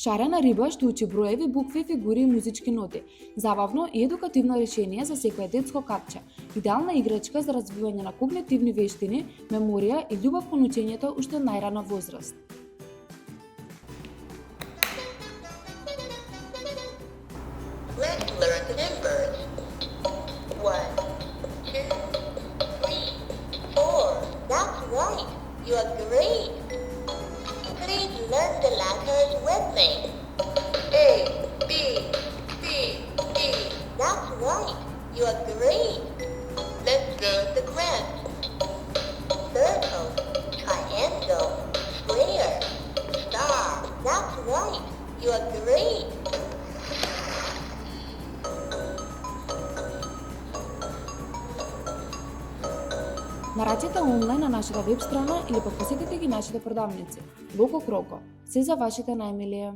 Шарена риба што учи броеви, букви, фигури и музички ноти. Забавно и едукативно решение за секое детско капче. Идеална играчка за развивање на когнитивни вештини, меморија и љубов кон учењето уште од најрана возраст. Let's learn the numbers. 1, 2, 3, 4. That's right. You are great. Please learn the letters with me. A, B, C, D. That's right. You are great. Let's learn the crayons. Circle, triangle, square, star. That's right. You are great. Нарачете онлайн на нашата веб страна или пак посетете ги нашите продавници. Локо Кроко. Се за вашите најмилие.